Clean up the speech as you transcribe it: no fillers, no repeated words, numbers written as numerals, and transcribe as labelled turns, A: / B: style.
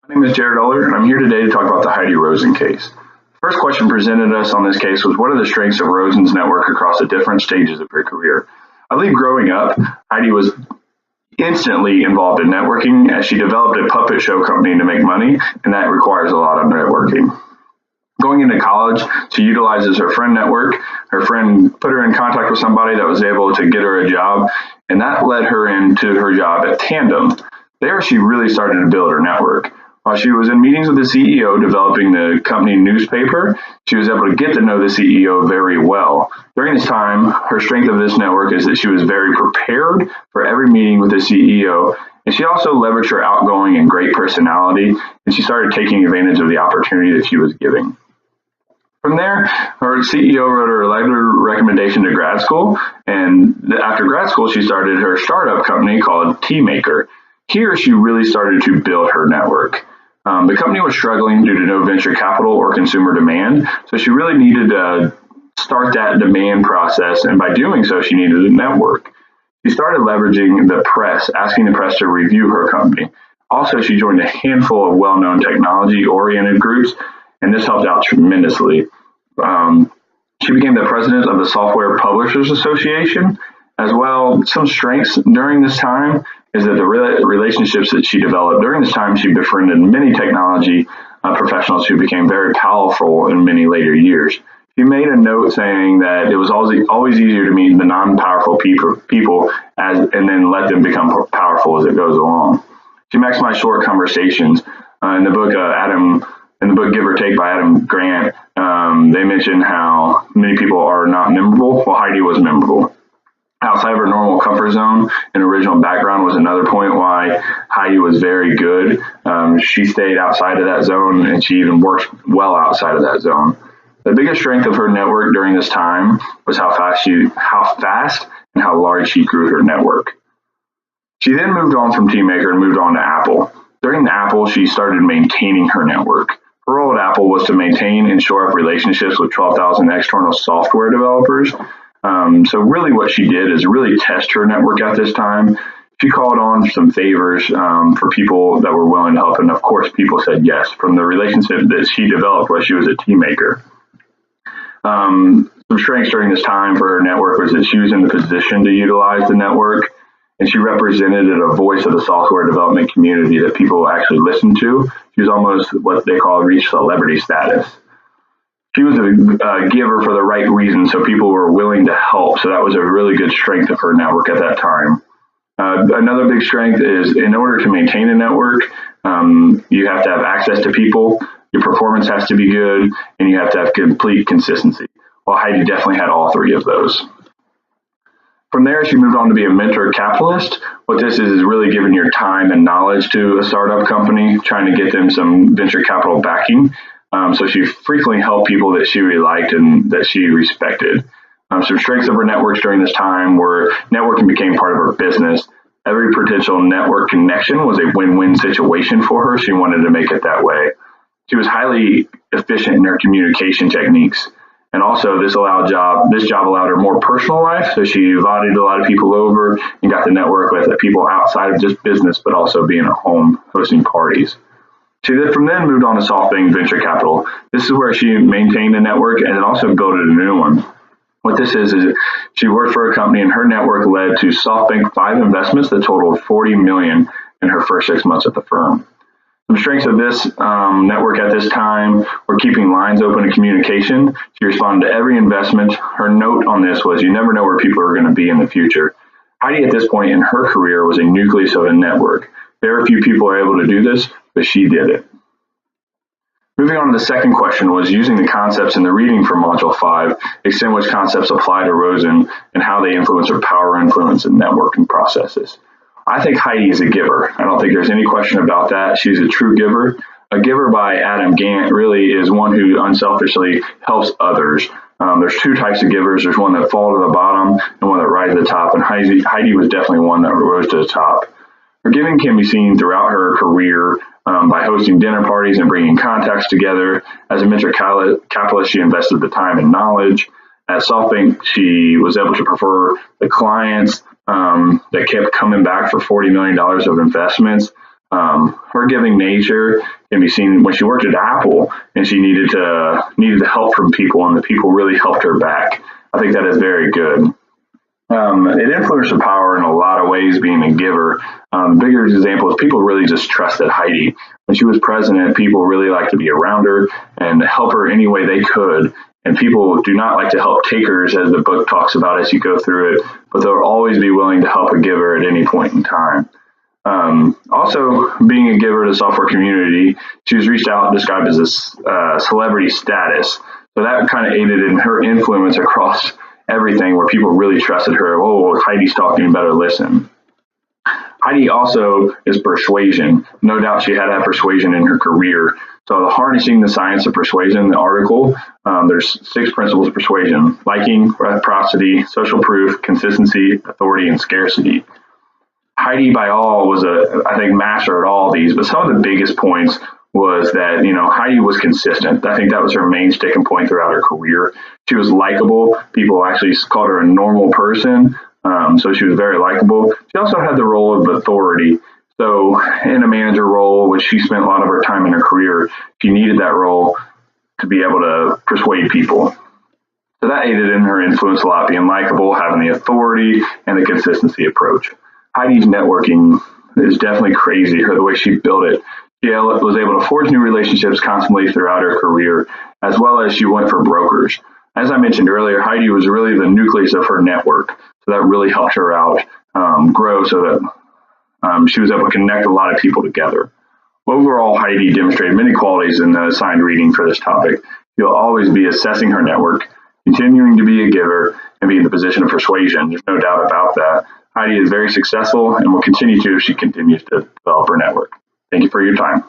A: My name is Jared Uller, and I'm here today to talk about the Heidi Roizen case. The first question presented us on this case was, what are the strengths of Roizen's network across the different stages of her career? I believe growing up, Heidi was instantly involved in networking as she developed a puppet show company to make money, and that requires a lot of networking. Going into college, she utilizes her friend network. Her friend put her in contact with somebody that was able to get her a job, and that led her into her job at Tandem. There, she really started to build her network. While she was in meetings with the CEO developing the company newspaper, she was able to get to know the CEO very well. During this time, her strength of this network is that she was very prepared for every meeting with the CEO, and she also leveraged her outgoing and great personality, and she started taking advantage of the opportunity that she was giving. From there, her CEO wrote her a letter recommendation to grad school, and after grad school, she started her startup company called Teamaker. Here, she really started to build her network. The company was struggling due to no venture capital or consumer demand, so she really needed to start that demand process, and by doing so, she needed a network. She started leveraging the press, asking the press to review her company. Also, she joined a handful of well-known technology-oriented groups, and this helped out tremendously. She became the president of the Software Publishers Association. As well, some strengths during this time is that the relationships that she developed during this time, she befriended many technology professionals who became very powerful in many later years. She made a note saying that it was always easier to meet the non-powerful people and then let them become powerful as it goes along. She maximized short conversations. In the book Give or Take by Adam Grant, they mention how many people are not memorable. Well, Heidi was memorable. Outside of her normal comfort zone and original background was another point why Heidi was very good. She stayed outside of that zone, and she even worked well outside of that zone. The biggest strength of her network during this time was how fast and how large she grew her network. She then moved on from Teamaker and moved on to Apple. During Apple, she started maintaining her network. Her role at Apple was to maintain and shore up relationships with 12,000 external software developers. So really what she did is really test her network at this time. She called on some favors for people that were willing to help, and of course people said yes from the relationship that she developed while she was a Teamaker. Some strengths during this time for her network was that she was in the position to utilize the network, and she represented a voice of the software development community that people actually listened to. She was almost what they call reached celebrity status. She was a giver for the right reason, so people were willing to help. So that was a really good strength of her network at that time. Another big strength is in order to maintain a network, you have to have access to people, your performance has to be good, and you have to have complete consistency. Well, Heidi definitely had all three of those. From there, she moved on to be a mentor capitalist. What this is really giving your time and knowledge to a startup company, trying to get them some venture capital backing. So she frequently helped people that she really liked and that she respected. Some strengths of her networks during this time were networking became part of her business. Every potential network connection was a win-win situation for her. She wanted to make it that way. She was highly efficient in her communication techniques. And also this job allowed her more personal life. So she invited a lot of people over and got to network with people outside of just business, but also being at home hosting parties. She from then moved on to SoftBank Venture Capital. This is where she maintained a network and then also built a new one. What this is she worked for a company, and her network led to SoftBank 5 investments that totaled $40 million in her first 6 months at the firm. Some strengths of this network at this time were keeping lines open in communication. She responded to every investment. Her note on this was, you never know where people are going to be in the future. Heidi at this point in her career was a nucleus of a network. Very few people are able to do this, but she did it. Moving on to the second question was using the concepts in the reading for Module 5, extend which concepts apply to Roizen and how they influence her power, influence, and networking processes. I think Heidi is a giver. I don't think there's any question about that. She's a true giver. A giver by Adam Grant really is one who unselfishly helps others. There's two types of givers. There's one that fall to the bottom and one that rise to the top, and Heidi was definitely one that rose to the top. Her giving can be seen throughout her career by hosting dinner parties and bringing contacts together. As a venture capitalist, she invested the time and knowledge. At SoftBank, she was able to prefer the clients that kept coming back for $40 million of investments. Her giving nature can be seen when she worked at Apple and she needed the help from people, and the people really helped her back. I think that is very good. It influenced her power in a lot of ways, being a giver. Bigger example is people really just trusted Heidi. When she was president, people really liked to be around her and help her any way they could. And people do not like to help takers, as the book talks about as you go through it, but they'll always be willing to help a giver at any point in time. Also, being a giver to the software community, she was reached out and described as a celebrity status. So that kind of aided in her influence across everything, where people really trusted her. Oh, Heidi's talking, you better listen. Heidi also is persuasion. No doubt she had to have persuasion in her career. So harnessing the science of persuasion, the article, there's 6 principles of persuasion: liking, reciprocity, social proof, consistency, authority, and scarcity. Heidi, by all, was I think, master at all these, but some of the biggest points was that, Heidi was consistent. I think that was her main sticking point throughout her career. She was likable. People actually called her a normal person. So she was very likable. She also had the role of authority. So in a manager role, which she spent a lot of her time in her career, she needed that role to be able to persuade people. So that aided in her influence a lot, being likable, having the authority, and the consistency approach. Heidi's networking is definitely crazy, the way she built it. She was able to forge new relationships constantly throughout her career, as well as she went for brokers. As I mentioned earlier, Heidi was really the nucleus of her network, so that really helped her out grow, so that she was able to connect a lot of people together. Overall, Heidi demonstrated many qualities in the assigned reading for this topic. She'll always be assessing her network, continuing to be a giver, and be in the position of persuasion. There's no doubt about that. Heidi is very successful and will continue to if she continues to develop her network. Thank you for your time.